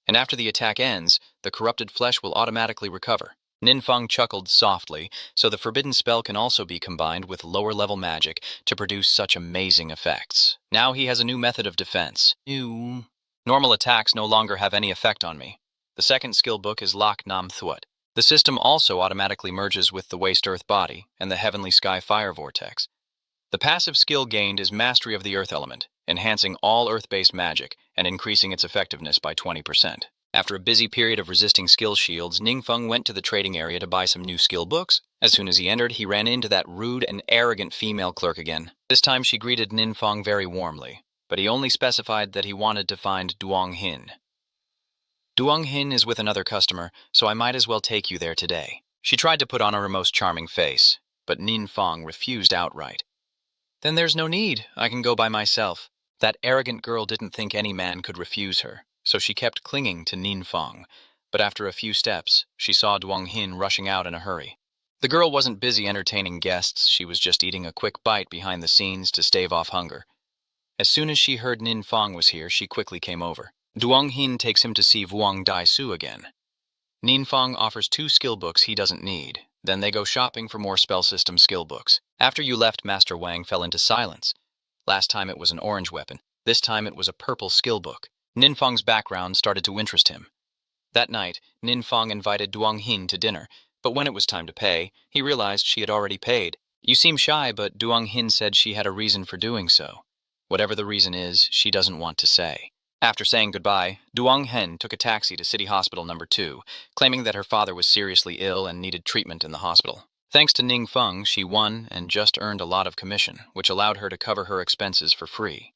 and after the attack ends, the corrupted flesh will automatically recover. Ninfeng chuckled softly, so the forbidden spell can also be combined with lower-level magic to produce such amazing effects. Now he has a new method of defense. Normal attacks no longer have any effect on me. The second skill book is Lok Nam Thuot. The system also automatically merges with the Waste Earth Body and the Heavenly Sky Fire Vortex. The passive skill gained is Mastery of the Earth Element, enhancing all Earth-based magic and increasing its effectiveness by 20%. After a busy period of resisting skill shields, Ningfeng went to the trading area to buy some new skill books. As soon as he entered, he ran into that rude and arrogant female clerk again. This time she greeted Ninfeng very warmly, but he only specified that he wanted to find Duong Hin. Duong Hin is with another customer, so I might as well take you there today. She tried to put on her most charming face, but Ninfeng refused outright. Then there's no need, I can go by myself. That arrogant girl didn't think any man could refuse her, so she kept clinging to Ninfeng, but after a few steps, she saw Duong Hin rushing out in a hurry. The girl wasn't busy entertaining guests, she was just eating a quick bite behind the scenes to stave off hunger. As soon as she heard Ninfeng was here, she quickly came over. Duong Hin takes him to see Vuong Dai Su again. Ninfeng offers 2 skill books he doesn't need. Then they go shopping for more spell system skill books. After you left, Master Wang fell into silence. Last time it was an orange weapon. This time it was a purple skill book. Ninfeng's background started to interest him. That night, Ninfeng invited Duong Hin to dinner, but when it was time to pay, he realized she had already paid. You seem shy, but Duong Hin said she had a reason for doing so. Whatever the reason is, she doesn't want to say. After saying goodbye, Duong Hin took a taxi to City Hospital No. 2, claiming that her father was seriously ill and needed treatment in the hospital. Thanks to Ningfeng, she won and just earned a lot of commission, which allowed her to cover her expenses for free.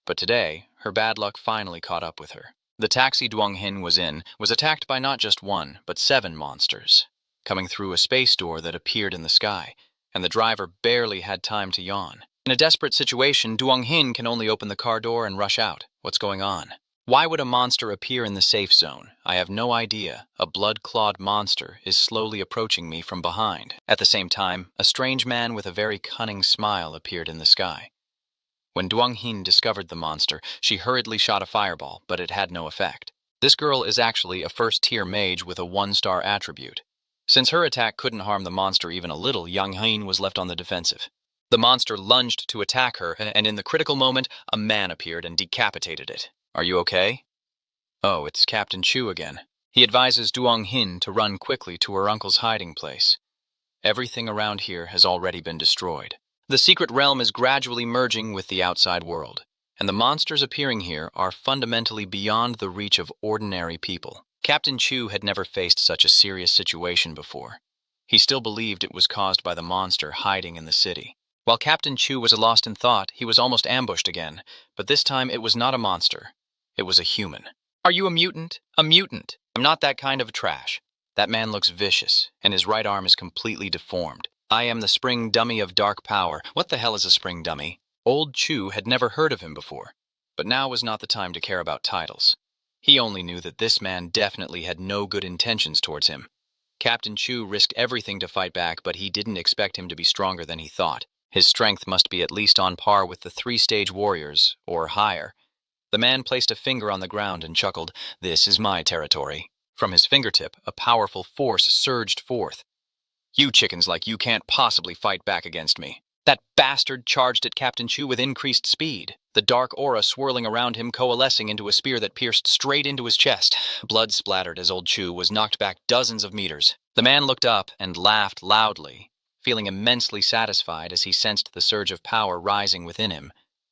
But today, her bad luck finally caught up with her. The taxi Duong Hin was in was attacked by not just 1, but 7 monsters, coming through a space door that appeared in the sky, and the driver barely had time to yawn. In a desperate situation, Duong Hin can only open the car door and rush out. What's going on? Why would a monster appear in the safe zone? I have no idea. A blood-clawed monster is slowly approaching me from behind. At the same time, a strange man with a very cunning smile appeared in the sky. When Duong Hin discovered the monster, she hurriedly shot a fireball, but it had no effect. This girl is actually a first-tier mage with a 1-star attribute. Since her attack couldn't harm the monster even a little, Yang Hin was left on the defensive. The monster lunged to attack her, and in the critical moment, a man appeared and decapitated it. Are you okay? Oh, it's Captain Chu again. He advises Duong Hin to run quickly to her uncle's hiding place. Everything around here has already been destroyed. The secret realm is gradually merging with the outside world, and the monsters appearing here are fundamentally beyond the reach of ordinary people. Captain Chu had never faced such a serious situation before. He still believed it was caused by the monster hiding in the city. While Captain Chu was lost in thought, he was almost ambushed again, but this time it was not a monster. It was a human. Are you a mutant? A mutant. I'm not that kind of trash. That man looks vicious, and his right arm is completely deformed. I am the spring dummy of dark power. What the hell is a spring dummy? Old Chu had never heard of him before, but now was not the time to care about titles. He only knew that this man definitely had no good intentions towards him. Captain Chu risked everything to fight back, but he didn't expect him to be stronger than he thought. His strength must be at least on par with the 3-stage warriors, or higher. The man placed a finger on the ground and chuckled, "This is my territory." From his fingertip, a powerful force surged forth. You chickens like you can't possibly fight back against me. That bastard charged at Captain Chu with increased speed, the dark aura swirling around him coalescing into a spear that pierced straight into his chest. Blood splattered as old Chu was knocked back dozens of meters. The man looked up and laughed loudly, feeling immensely satisfied as he sensed the surge of power rising within him.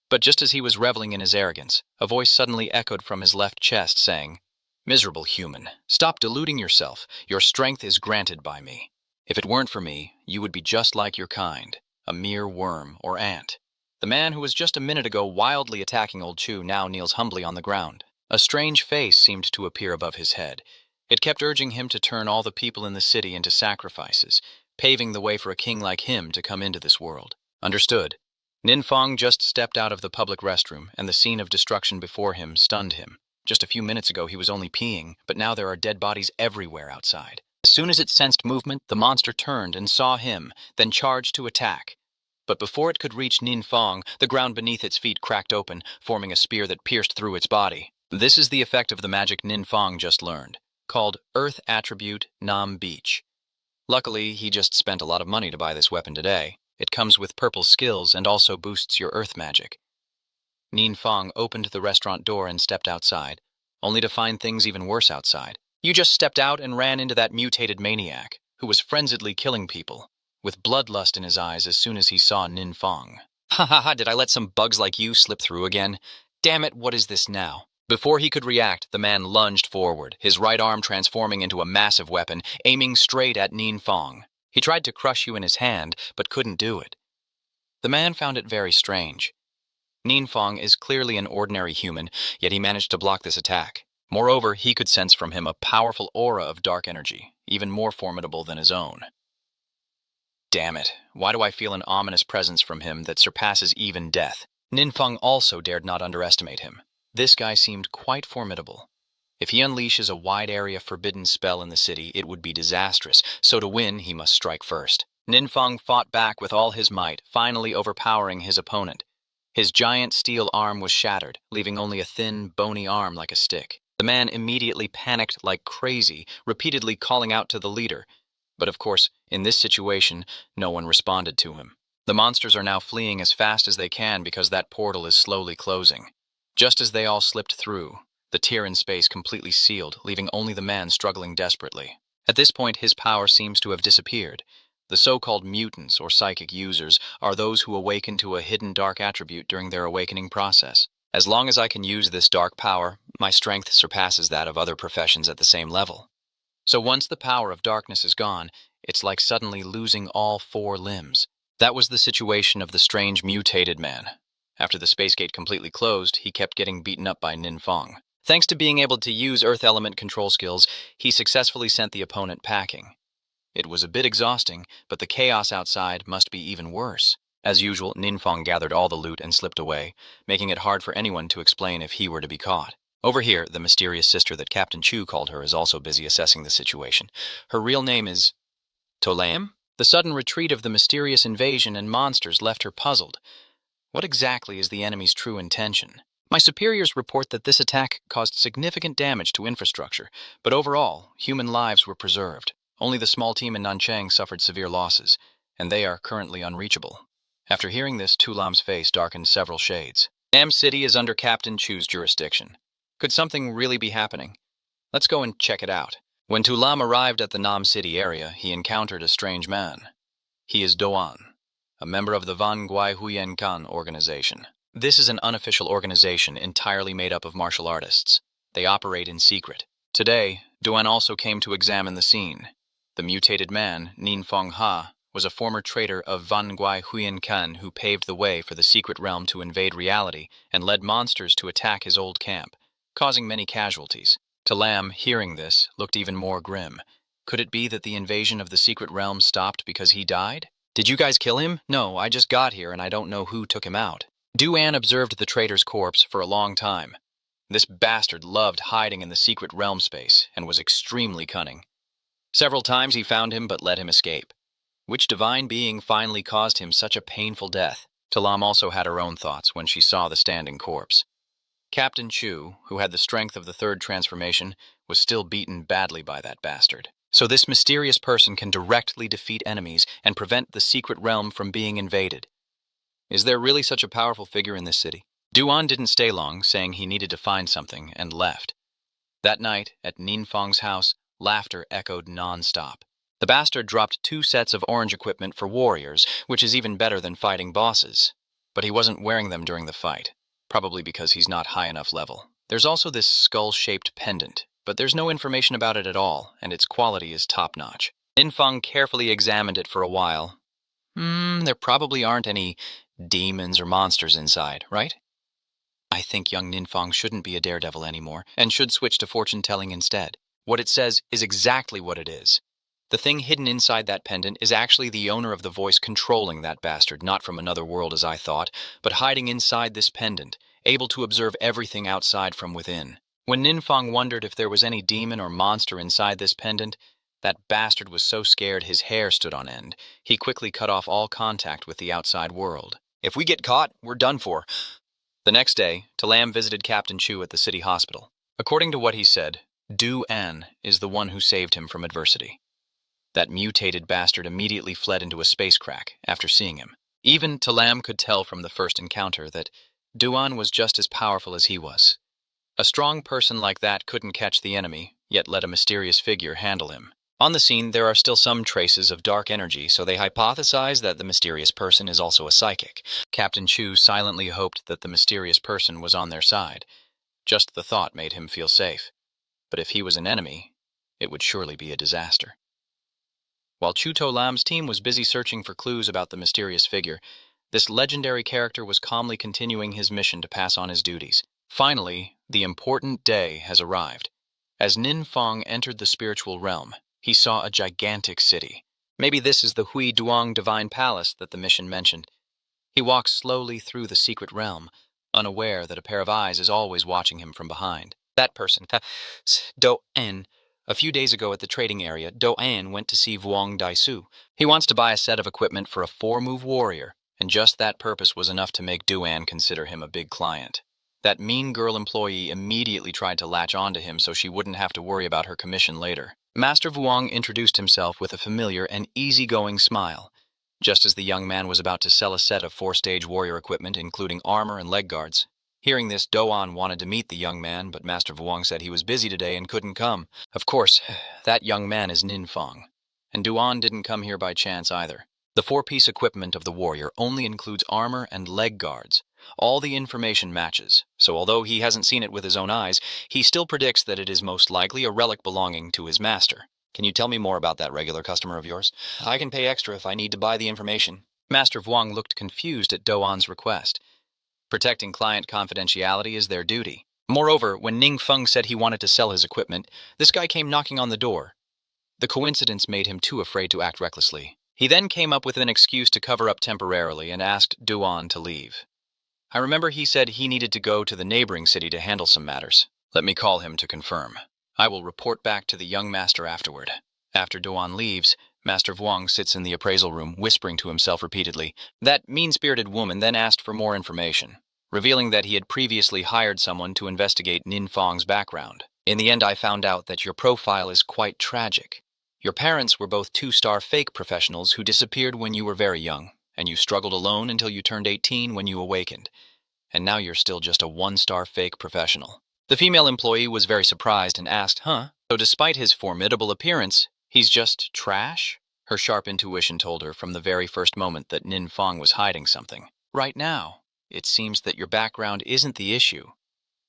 But just as he was reveling in his arrogance, a voice suddenly echoed from his left chest saying, "Miserable human, stop deluding yourself. Your strength is granted by me. If it weren't for me, you would be just like your kind, a mere worm or ant." The man who was just a minute ago wildly attacking old Chu now kneels humbly on the ground. A strange face seemed to appear above his head. It kept urging him to turn all the people in the city into sacrifices, paving the way for a king like him to come into this world. Understood. Ninfeng just stepped out of the public restroom, and the scene of destruction before him stunned him. Just a few minutes ago he was only peeing, but now there are dead bodies everywhere outside. As soon as it sensed movement, the monster turned and saw him, then charged to attack. But before it could reach Ninfeng, the ground beneath its feet cracked open, forming a spear that pierced through its body. This is the effect of the magic Ninfang just learned, called Earth Attribute Nam Beach. Luckily, he just spent a lot of money to buy this weapon today. It comes with purple skills and also boosts your earth magic. Ninfang opened the restaurant door and stepped outside, only to find things even worse outside. You just stepped out and ran into that mutated maniac, who was frenziedly killing people, with bloodlust in his eyes as soon as he saw Ninfang. Ha ha ha, did I let some bugs like you slip through again? Damn it, what is this now? Before he could react, the man lunged forward, his right arm transforming into a massive weapon, aiming straight at Ninfang. He tried to crush you in his hand, but couldn't do it. The man found it very strange. Ninfang is clearly an ordinary human, yet he managed to block this attack. Moreover, he could sense from him a powerful aura of dark energy, even more formidable than his own. Damn it, why do I feel an ominous presence from him that surpasses even death? Ninfang also dared not underestimate him. This guy seemed quite formidable. If he unleashes a wide-area forbidden spell in the city, it would be disastrous, so to win, he must strike first. Ninfang fought back with all his might, finally overpowering his opponent. His giant steel arm was shattered, leaving only a thin, bony arm like a stick. The man immediately panicked like crazy, repeatedly calling out to the leader. But of course, in this situation, no one responded to him. The monsters are now fleeing as fast as they can because that portal is slowly closing. Just as they all slipped through, the tier in space completely sealed, leaving only the man struggling desperately. At this point, his power seems to have disappeared. The so-called mutants or psychic users are those who awaken to a hidden dark attribute during their awakening process. As long as I can use this dark power, my strength surpasses that of other professions at the same level. So once the power of darkness is gone, it's like suddenly losing all 4 limbs. That was the situation of the strange mutated man. After the space gate completely closed, he kept getting beaten up by Ninfang. Thanks to being able to use earth element control skills, he successfully sent the opponent packing. It was a bit exhausting, but the chaos outside must be even worse. As usual, Ninfang gathered all the loot and slipped away, making it hard for anyone to explain if he were to be caught. Over here, the mysterious sister that Captain Chu called her is also busy assessing the situation. Her real name is Tolam? The sudden retreat of the mysterious invasion and monsters left her puzzled. What exactly is the enemy's true intention? My superiors report that this attack caused significant damage to infrastructure, but overall, human lives were preserved. Only the small team in Nanchang suffered severe losses, and they are currently unreachable. After hearing this, Tulam's face darkened several shades. Nam City is under Captain Chu's jurisdiction. Could something really be happening? Let's go and check it out. When Tulam arrived at the Nam City area, he encountered a strange man. He is Doan, a member of the Van Guai Huyen Kan organization. This is an unofficial organization entirely made up of martial artists. They operate in secret. Today, Doan also came to examine the scene. The mutated man, Ninfang Ha, was a former traitor of Van Guai Huyen Kan who paved the way for the secret realm to invade reality and led monsters to attack his old camp, causing many casualties. Talam, hearing this, looked even more grim. Could it be that the invasion of the secret realm stopped because he died? Did you guys kill him? No, I just got here and I don't know who took him out. Duan observed the traitor's corpse for a long time. This bastard loved hiding in the secret realm space and was extremely cunning. Several times he found him but let him escape. Which divine being finally caused him such a painful death? Talam also had her own thoughts when she saw the standing corpse. Captain Chu, who had the strength of the 3rd transformation, was still beaten badly by that bastard. So this mysterious person can directly defeat enemies and prevent the secret realm from being invaded. Is there really such a powerful figure in this city? Duan didn't stay long, saying he needed to find something, and left. That night, at Ninfang's house, laughter echoed non-stop. The bastard dropped 2 sets of orange equipment for warriors, which is even better than fighting bosses. But he wasn't wearing them during the fight, probably because he's not high enough level. There's also this skull-shaped pendant, but there's no information about it at all, and its quality is top-notch. Ninfang carefully examined it for a while. There probably aren't any demons or monsters inside, right? I think young Ninfang shouldn't be a daredevil anymore, and should switch to fortune-telling instead. What it says is exactly what it is. The thing hidden inside that pendant is actually the owner of the voice controlling that bastard, not from another world as I thought, but hiding inside this pendant, able to observe everything outside from within. When Ninfang wondered if there was any demon or monster inside this pendant, that bastard was so scared his hair stood on end. He quickly cut off all contact with the outside world. If we get caught, we're done for. The next day, Talam visited Captain Chu at the city hospital. According to what he said, Du-An is the one who saved him from adversity. That mutated bastard immediately fled into a space crack after seeing him. Even Talam could tell from the first encounter that Du-An was just as powerful as he was. A strong person like that couldn't catch the enemy, yet let a mysterious figure handle him. On the scene, there are still some traces of dark energy, so they hypothesize that the mysterious person is also a psychic. Captain Chu silently hoped that the mysterious person was on their side. Just the thought made him feel safe. But if he was an enemy, it would surely be a disaster. While Chu To Lam's team was busy searching for clues about the mysterious figure, this legendary character was calmly continuing his mission to pass on his duties. Finally, the important day has arrived. As Nin Fong entered the spiritual realm, he saw a gigantic city. Maybe this is the Hui Duong Divine Palace that the mission mentioned. He walks slowly through the secret realm, unaware that a pair of eyes is always watching him from behind. That person, Do-An. A few days ago at the trading area, Do-An went to see Vuong Daisu. He wants to buy a set of equipment for a 4-move warrior, and just that purpose was enough to make Du-An consider him a big client. That mean girl employee immediately tried to latch onto him so she wouldn't have to worry about her commission later. Master Vuong introduced himself with a familiar and easygoing smile. Just as the young man was about to sell a set of 4-stage warrior equipment, including armor and leg guards. Hearing this, Do-An wanted to meet the young man, but Master Vuong said he was busy today and couldn't come. Of course, that young man is Nin Fong. And Du-An didn't come here by chance either. The 4-piece equipment of the warrior only includes armor and leg guards. All the information matches, so although he hasn't seen it with his own eyes, he still predicts that it is most likely a relic belonging to his master. Can you tell me more about that regular customer of yours? I can pay extra if I need to buy the information. Master Vuong looked confused at Do-An's request. Protecting client confidentiality is their duty. Moreover, when Ning Feng said he wanted to sell his equipment, this guy came knocking on the door. The coincidence made him too afraid to act recklessly. He then came up with an excuse to cover up temporarily and asked Du-An to leave. I remember he said he needed to go to the neighboring city to handle some matters. Let me call him to confirm. I will report back to the young master afterward. After Du-An leaves, Master Vuong sits in the appraisal room, whispering to himself repeatedly. That mean-spirited woman then asked for more information, revealing that he had previously hired someone to investigate Nin Fong's background. In the end, I found out that your profile is quite tragic. Your parents were both 2-star fake professionals who disappeared when you were very young, and you struggled alone until you turned 18 when you awakened. And now you're still just a 1-star fake professional. The female employee was very surprised and asked, So despite his formidable appearance, he's just trash? Her sharp intuition told her from the very first moment that Nin Fong was hiding something. Right now, it seems that your background isn't the issue.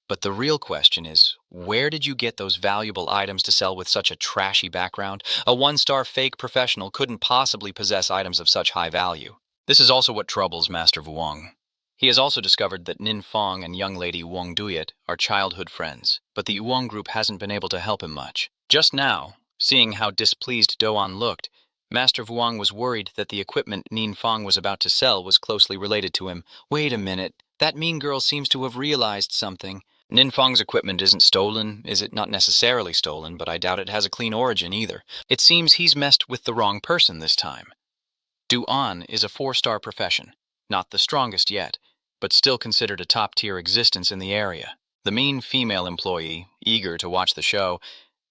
But the real question is, where did you get those valuable items to sell with such a trashy background? A 1-star fake professional couldn't possibly possess items of such high value. This is also what troubles Master Vuong. He has also discovered that Nin Fong and young lady Wong Duyet are childhood friends, but the Yuong group hasn't been able to help him much. Just now, seeing how displeased Do-An looked, Master Vuong was worried that the equipment Nin Fong was about to sell was closely related to him. Wait a minute, that mean girl seems to have realized something. Nin Fong's equipment isn't stolen, is it? Not necessarily stolen, but I doubt it has a clean origin either. It seems he's messed with the wrong person this time. Du-An is a 4-star profession, not the strongest yet, but still considered a top-tier existence in the area. The mean female employee, eager to watch the show,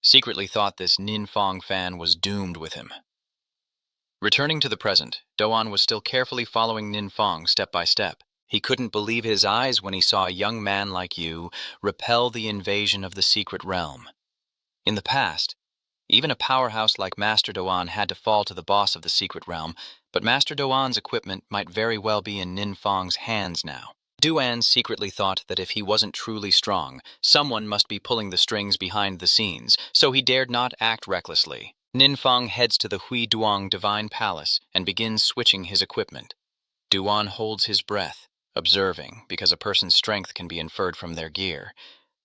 secretly thought this Nin Fong fan was doomed with him. Returning to the present, Do-An was still carefully following Nin Fong step by step. He couldn't believe his eyes when he saw a young man like you repel the invasion of the secret realm. In the past, even a powerhouse like Master Do-An had to fall to the boss of the secret realm, but Master Do-An's equipment might very well be in Nin Fong's hands now. Du-An secretly thought that if he wasn't truly strong, someone must be pulling the strings behind the scenes, so he dared not act recklessly. Nin Fong heads to the Hui Duong Divine Palace and begins switching his equipment. Du-An holds his breath, observing, because a person's strength can be inferred from their gear.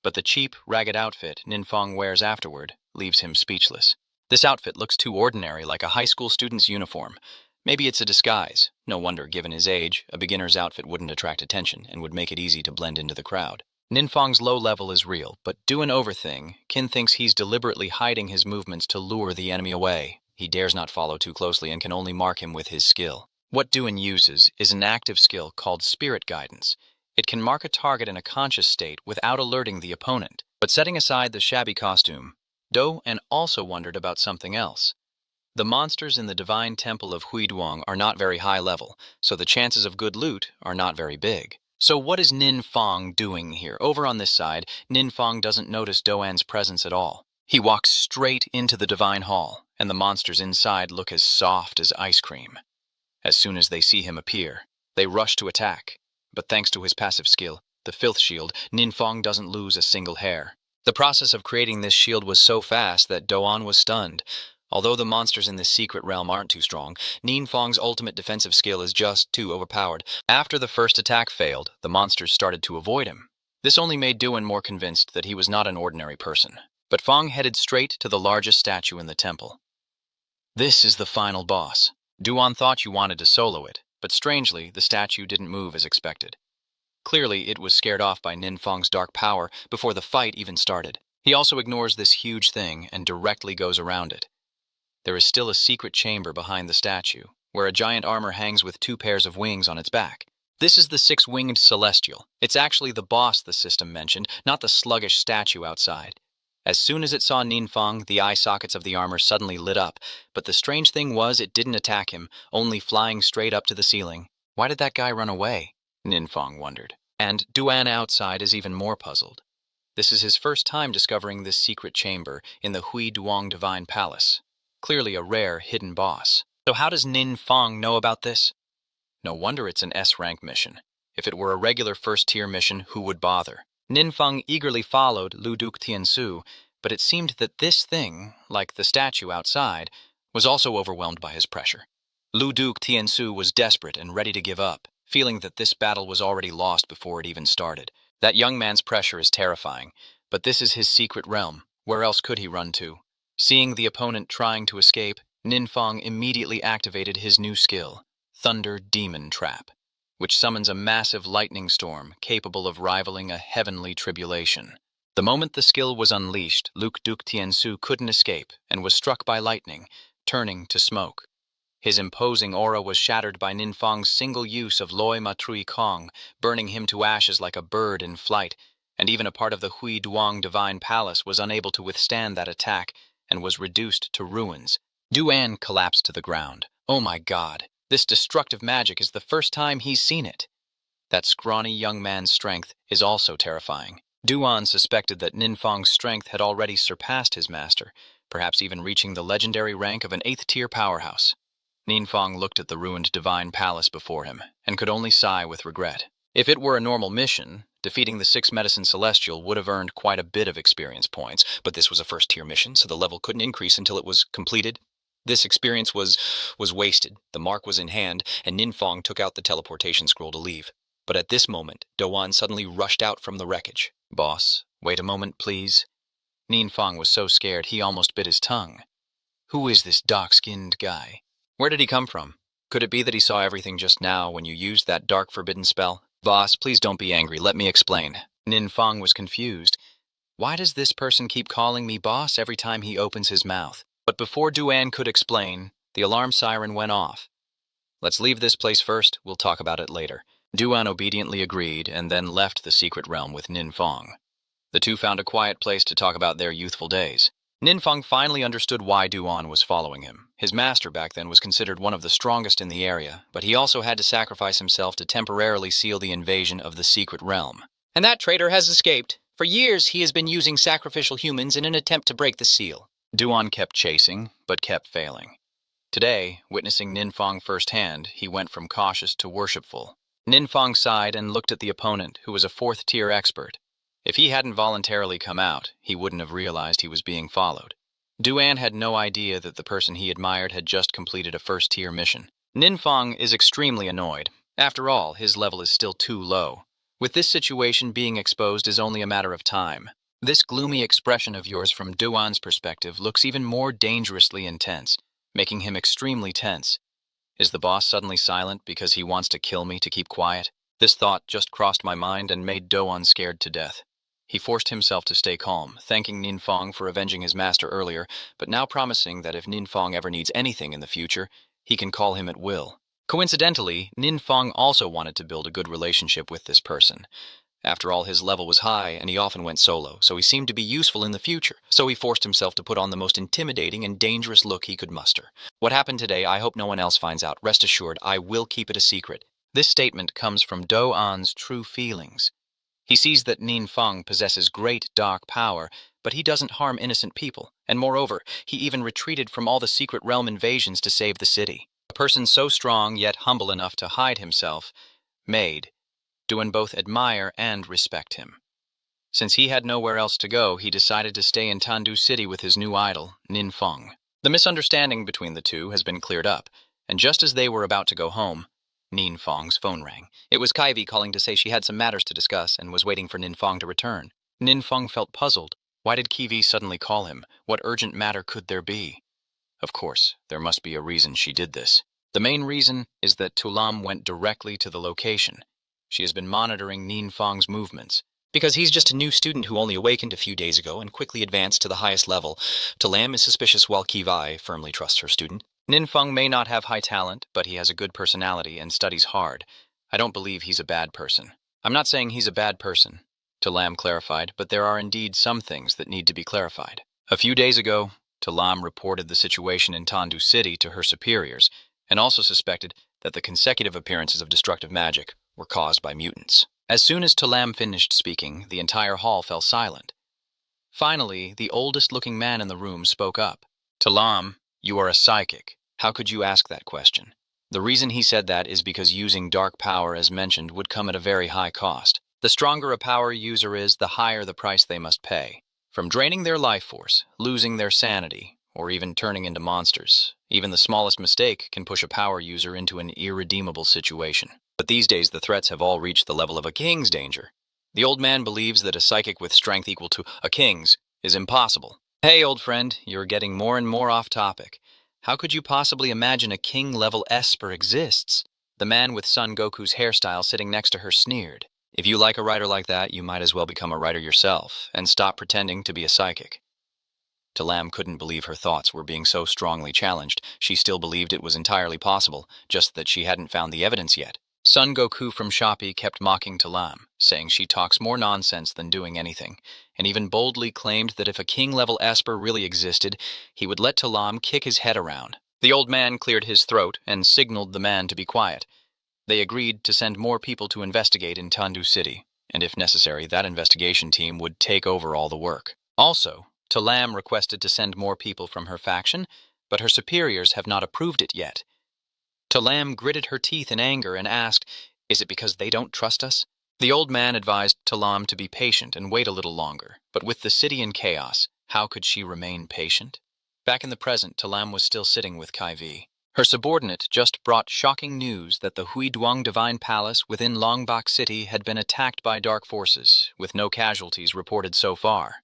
But the cheap, ragged outfit Nin Fong wears afterward leaves him speechless. This outfit looks too ordinary, like a high school student's uniform. Maybe it's a disguise. No wonder, given his age, a beginner's outfit wouldn't attract attention and would make it easy to blend into the crowd. Nin Fong's low level is real, but do an overthing. Qin thinks he's deliberately hiding his movements to lure the enemy away. He dares not follow too closely and can only mark him with his skill. What Du-An uses is an active skill called spirit guidance. It can mark a target in a conscious state without alerting the opponent. But setting aside the shabby costume, Do-an also wondered about something else. The monsters in the divine temple of Huiduang are not very high level, so the chances of good loot are not very big. So what is Nin Fong doing here? Over on this side, Nin Fong doesn't notice Do-an's presence at all. He walks straight into the divine hall, and the monsters inside look as soft as ice cream. As soon as they see him appear, they rush to attack. But thanks to his passive skill, the Filth Shield, Nin Fong doesn't lose a single hair. The process of creating this shield was so fast that Do-an was stunned. Although the monsters in this secret realm aren't too strong, Nin Fong's ultimate defensive skill is just too overpowered. After the first attack failed, the monsters started to avoid him. This only made Do-an more convinced that he was not an ordinary person. But Fong headed straight to the largest statue in the temple. This is the final boss. Do-an thought you wanted to solo it, but strangely, the statue didn't move as expected. Clearly, it was scared off by Nin Fong's dark power before the fight even started. He also ignores this huge thing and directly goes around it. There is still a secret chamber behind the statue, where a giant armor hangs with 2 pairs of wings on its back. This is the 6-winged celestial. It's actually the boss the system mentioned, not the sluggish statue outside. As soon as it saw Nin Fong, the eye sockets of the armor suddenly lit up, but the strange thing was it didn't attack him, only flying straight up to the ceiling. Why did that guy run away? Nin Fong wondered. And Do-an outside is even more puzzled. This is his first time discovering this secret chamber in the Huiduang Divine Palace. Clearly a rare, hidden boss. So how does Nin Fong know about this? No wonder it's an S-rank mission. If it were a regular first-tier mission, who would bother? Nin Fong eagerly followed Lu Duc Tiansu, but it seemed that this thing, like the statue outside, was also overwhelmed by his pressure. Lu Duc Tiansu was desperate and ready to give up, feeling that this battle was already lost before it even started. That young man's pressure is terrifying, but this is his secret realm. Where else could he run to? Seeing the opponent trying to escape, Nin Fong immediately activated his new skill, Thunder Demon Trap, which summons a massive lightning storm capable of rivaling a heavenly tribulation. The moment the skill was unleashed, Lu Duc Tiansu couldn't escape and was struck by lightning, turning to smoke. His imposing aura was shattered by Nin Fong's single use of Loi Matrui Kong, burning him to ashes like a bird in flight, and even a part of the Huiduang Divine Palace was unable to withstand that attack and was reduced to ruins. Do-an collapsed to the ground. Oh my God, this destructive magic is the first time he's seen it. That scrawny young man's strength is also terrifying. Do-an suspected that Nin Fong's strength had already surpassed his master, perhaps even reaching the legendary rank of an 8th-tier powerhouse. Nin Fong looked at the ruined divine palace before him, and could only sigh with regret. If it were a normal mission, defeating the 6-medicine celestial would have earned quite a bit of experience points, but this was a first-tier mission, so the level couldn't increase until it was completed. This experience was wasted. The mark was in hand, and Nin Fong took out the teleportation scroll to leave. But at this moment, Do-an suddenly rushed out from the wreckage. "Boss, wait a moment, please." Nin Fong was so scared he almost bit his tongue. Who is this dark-skinned guy? Where did he come from? Could it be that he saw everything just now when you used that dark forbidden spell? "Boss, please don't be angry. Let me explain." Nin Fong was confused. Why does this person keep calling me boss every time he opens his mouth? But before Do-an could explain, the alarm siren went off. "Let's leave this place first. We'll talk about it later." Do-an obediently agreed and then left the secret realm with Nin Fong. The two found a quiet place to talk about their youthful days. Nin Fong finally understood why Do-an was following him. His master back then was considered one of the strongest in the area, but he also had to sacrifice himself to temporarily seal the invasion of the secret realm. And that traitor has escaped. For years he has been using sacrificial humans in an attempt to break the seal. Do-an kept chasing, but kept failing. Today, witnessing Nin Fong firsthand, he went from cautious to worshipful. Nin Fong sighed and looked at the opponent, who was a 4th-tier expert. If he hadn't voluntarily come out, he wouldn't have realized he was being followed. Do-an had no idea that the person he admired had just completed a 1st-tier mission. Nin Fong is extremely annoyed. After all, his level is still too low. With this situation being exposed is only a matter of time. This gloomy expression of yours from Do-an's perspective looks even more dangerously intense, making him extremely tense. Is the boss suddenly silent because he wants to kill me to keep quiet? This thought just crossed my mind and made Do-an scared to death. He forced himself to stay calm, thanking Nin Fong for avenging his master earlier, but now promising that if Nin Fong ever needs anything in the future, he can call him at will. Coincidentally, Ninfeng also wanted to build a good relationship with this person. After all, his level was high, and he often went solo, so he seemed to be useful in the future. So he forced himself to put on the most intimidating and dangerous look he could muster. What happened today, I hope no one else finds out. Rest assured, I will keep it a secret. This statement comes from Do-An's true feelings. He sees that Ninfeng possesses great dark power, but he doesn't harm innocent people, and moreover, he even retreated from all the secret realm invasions to save the city. A person so strong yet humble enough to hide himself made Duan both admire and respect him. Since he had nowhere else to go, he decided to stay in Tandu City with his new idol, Ninfeng. The misunderstanding between the two has been cleared up, and just as they were about to go home, Ninfeng's phone rang. It was Kaivi calling to say she had some matters to discuss and was waiting for Ninfeng to return. Ninfeng felt puzzled. Why did Kaivi suddenly call him? What urgent matter could there be? Of course, there must be a reason she did this. The main reason is that Tulam went directly to the location. She has been monitoring Ninfeng's movements. Because he's just a new student who only awakened a few days ago and quickly advanced to the highest level, Tulam is suspicious while Kivai firmly trusts her student. Ninfeng may not have high talent, but he has a good personality and studies hard. I don't believe he's a bad person. I'm not saying he's a bad person, Tulam clarified, but there are indeed some things that need to be clarified. A few days ago, Tulam reported the situation in Tandu City to her superiors, and also suspected that the consecutive appearances of destructive magic were caused by mutants. As soon as Tulam finished speaking, the entire hall fell silent. Finally, the oldest-looking man in the room spoke up. Tulam, you are a psychic. How could you ask that question? The reason he said that is because using dark power, as mentioned, would come at a very high cost. The stronger a power user is, the higher the price they must pay. From draining their life force, losing their sanity, or even turning into monsters. Even the smallest mistake can push a power user into an irredeemable situation. But these days the threats have all reached the level of a king's danger. The old man believes that a psychic with strength equal to a king's is impossible. Hey, old friend, you're getting more and more off topic. How could you possibly imagine a king-level Esper exists? The man with Son Goku's hairstyle sitting next to her sneered. If you like a writer like that, you might as well become a writer yourself, and stop pretending to be a psychic. Tulam couldn't believe her thoughts were being so strongly challenged. She still believed it was entirely possible, just that she hadn't found the evidence yet. Son Goku from Shopee kept mocking Tulam, saying she talks more nonsense than doing anything, and even boldly claimed that if a king-level Esper really existed, he would let Tulam kick his head around. The old man cleared his throat and signaled the man to be quiet. They agreed to send more people to investigate in Tandu City, and if necessary, that investigation team would take over all the work. Also, Tulam requested to send more people from her faction, but her superiors have not approved it yet. Tulam gritted her teeth in anger and asked, "Is it because they don't trust us?" The old man advised Tulam to be patient and wait a little longer, but with the city in chaos, how could she remain patient? Back in the present, Tulam was still sitting with Kaivi. Her subordinate just brought shocking news that the Huiduang Divine Palace within Longbak City had been attacked by dark forces, with no casualties reported so far.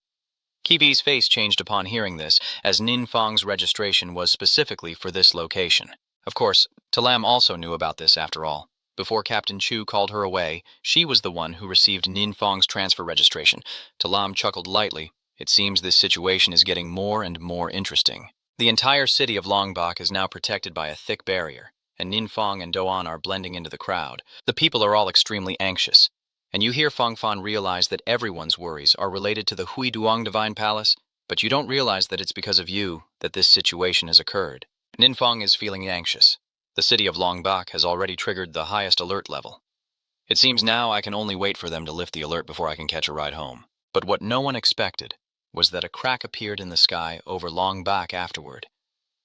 Kivi's face changed upon hearing this, as Ninfeng's registration was specifically for this location. Of course, Tulam also knew about this after all. Before Captain Chu called her away, she was the one who received Ninfeng's transfer registration. Tulam chuckled lightly. It seems this situation is getting more and more interesting. The entire city of Longbak is now protected by a thick barrier, and Ninfeng and Do-An are blending into the crowd. The people are all extremely anxious. And you hear Fangfan realize that everyone's worries are related to the Huiduang Divine Palace, but you don't realize that it's because of you that this situation has occurred. Ninfeng is feeling anxious. The city of Longbak has already triggered the highest alert level. It seems now I can only wait for them to lift the alert before I can catch a ride home. But what no one expected was that a crack appeared in the sky over Longbak afterward.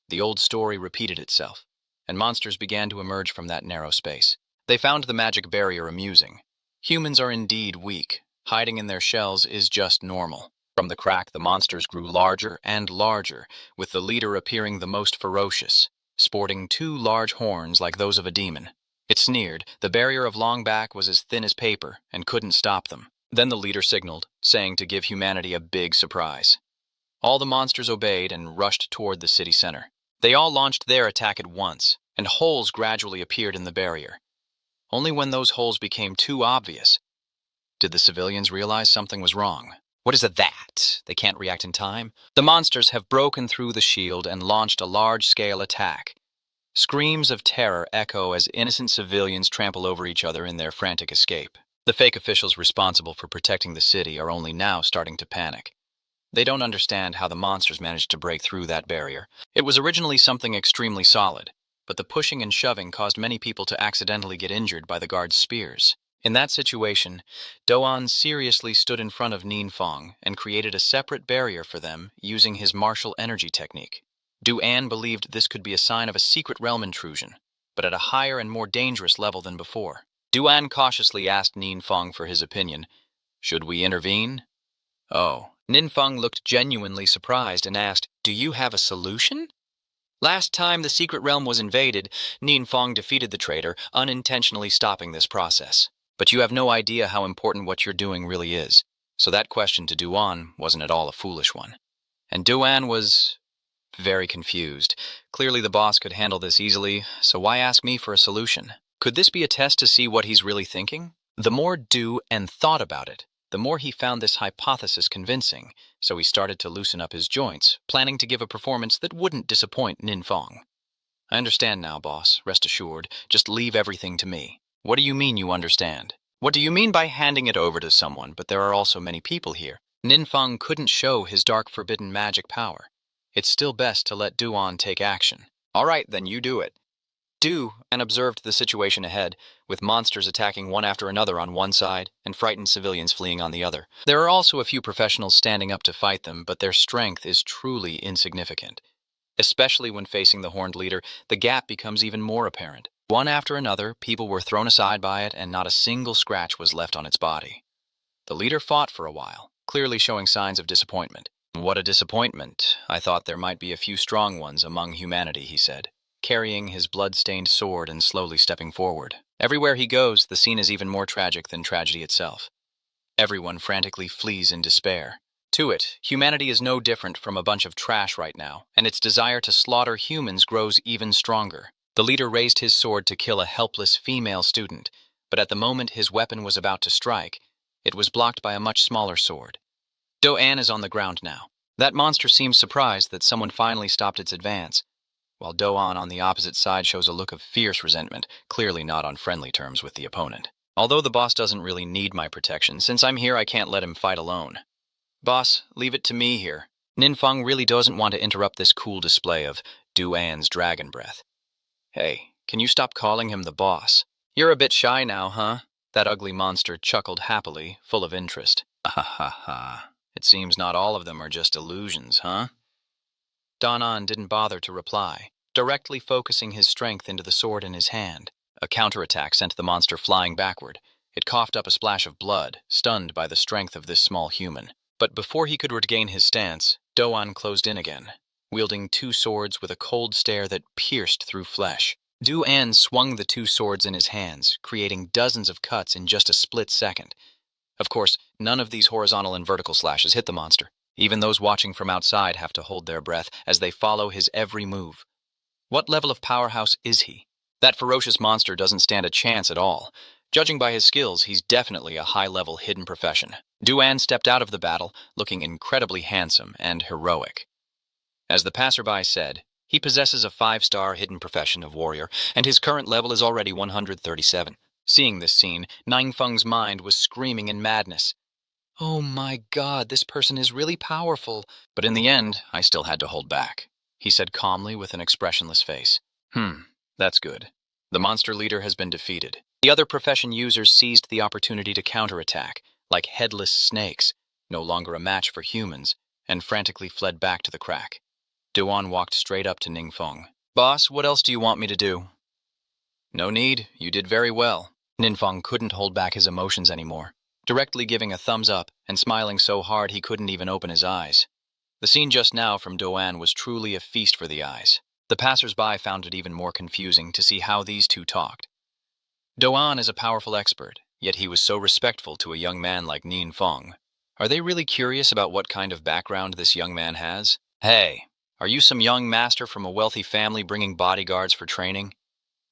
The old story repeated itself, and monsters began to emerge from that narrow space. They found the magic barrier amusing. Humans are indeed weak. Hiding in their shells is just normal. From the crack, the monsters grew larger and larger, with the leader appearing the most ferocious, sporting 2 large horns like those of a demon. It sneered. The barrier of Longbak was as thin as paper and couldn't stop them. Then the leader signaled, saying to give humanity a big surprise. All the monsters obeyed and rushed toward the city center. They all launched their attack at once, and holes gradually appeared in the barrier. Only when those holes became too obvious did the civilians realize something was wrong. What is that? They can't react in time? The monsters have broken through the shield and launched a large-scale attack. Screams of terror echo as innocent civilians trample over each other in their frantic escape. The fake officials responsible for protecting the city are only now starting to panic. They don't understand how the monsters managed to break through that barrier. It was originally something extremely solid, but the pushing and shoving caused many people to accidentally get injured by the guards' spears. In that situation, Doan seriously stood in front of Ninfeng and created a separate barrier for them using his martial energy technique. Duan believed this could be a sign of a secret realm intrusion, but at a higher and more dangerous level than before. Duan cautiously asked Ninfeng for his opinion. Should we intervene? Oh. Ninfeng looked genuinely surprised and asked, "Do you have a solution?" Last time the secret realm was invaded, Ninfeng defeated the traitor, unintentionally stopping this process. But you have no idea how important what you're doing really is. So that question to Duan wasn't at all a foolish one. And Duan was very confused. Clearly the boss could handle this easily, so why ask me for a solution? Could this be a test to see what he's really thinking? The more Duan thought about it, the more he found this hypothesis convincing, so he started to loosen up his joints, planning to give a performance that wouldn't disappoint Ninfeng. I understand now, boss, rest assured. Just leave everything to me. What do you mean you understand? What do you mean by handing it over to someone, but there are also many people here? Ninfeng couldn't show his dark forbidden magic power. It's still best to let Duan take action. All right, then you do it. And observed the situation ahead, with monsters attacking one after another on one side and frightened civilians fleeing on the other. There are also a few professionals standing up to fight them, but their strength is truly insignificant. Especially when facing the horned leader, the gap becomes even more apparent. One after another, people were thrown aside by it, and not a single scratch was left on its body. The leader fought for a while, clearly showing signs of disappointment. What a disappointment. I thought there might be a few strong ones among humanity, he said, carrying his blood-stained sword and slowly stepping forward. Everywhere he goes, the scene is even more tragic than tragedy itself. Everyone frantically flees in despair. To it, humanity is no different from a bunch of trash right now, and its desire to slaughter humans grows even stronger. The leader raised his sword to kill a helpless female student, but at the moment his weapon was about to strike, it was blocked by a much smaller sword. Doan is on the ground now. That monster seems surprised that someone finally stopped its advance, while Doan on the opposite side shows a look of fierce resentment, clearly not on friendly terms with the opponent. Although the boss doesn't really need my protection, since I'm here I can't let him fight alone. Boss, leave it to me here. Ninfeng really doesn't want to interrupt this cool display of Duan's dragon breath. Hey, can you stop calling him the boss? You're a bit shy now, huh? That ugly monster chuckled happily, full of interest. Ha ha ha. It seems not all of them are just illusions, huh? Danan didn't bother to reply, directly focusing his strength into the sword in his hand. A counterattack sent the monster flying backward. It coughed up a splash of blood, stunned by the strength of this small human. But before he could regain his stance, Doan closed in again, wielding two swords with a cold stare that pierced through flesh. Duan swung the two swords in his hands, creating dozens of cuts in just a split second. Of course, none of these horizontal and vertical slashes hit the monster. Even those watching from outside have to hold their breath as they follow his every move. What level of powerhouse is he? That ferocious monster doesn't stand a chance at all. Judging by his skills, he's definitely a high-level hidden profession. Duan stepped out of the battle, looking incredibly handsome and heroic. As the passerby said, he possesses a 5-star hidden profession of warrior, and his current level is already 137. Seeing this scene, Ninfeng's mind was screaming in madness. Oh my God, this person is really powerful. But in the end, I still had to hold back, he said calmly with an expressionless face. That's good. The monster leader has been defeated. The other profession users seized the opportunity to counterattack, like headless snakes, no longer a match for humans, and frantically fled back to the crack. Duan walked straight up to Ninfeng. Boss, what else do you want me to do? No need, you did very well. Ninfeng couldn't hold back his emotions anymore, directly giving a thumbs up and smiling so hard he couldn't even open his eyes. The scene just now from Doan was truly a feast for the eyes. The passers-by found it even more confusing to see how these two talked. Doan is a powerful expert, yet he was so respectful to a young man like Ninfeng. Are they really curious about what kind of background this young man has? Hey, are you some young master from a wealthy family bringing bodyguards for training?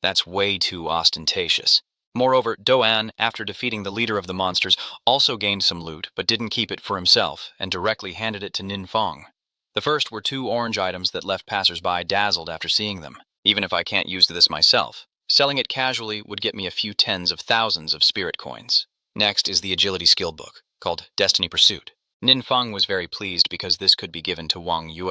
That's way too ostentatious. Moreover, Doan, after defeating the leader of the monsters, also gained some loot, but didn't keep it for himself, and directly handed it to Ninfeng. The first were 2 orange items that left passers-by dazzled after seeing them. even if I can't use this myself. Selling it casually would get me a few tens of thousands of spirit coins. Next is the agility skill book, called Destiny Pursuit. Ninfeng was very pleased because this could be given to Wang Yue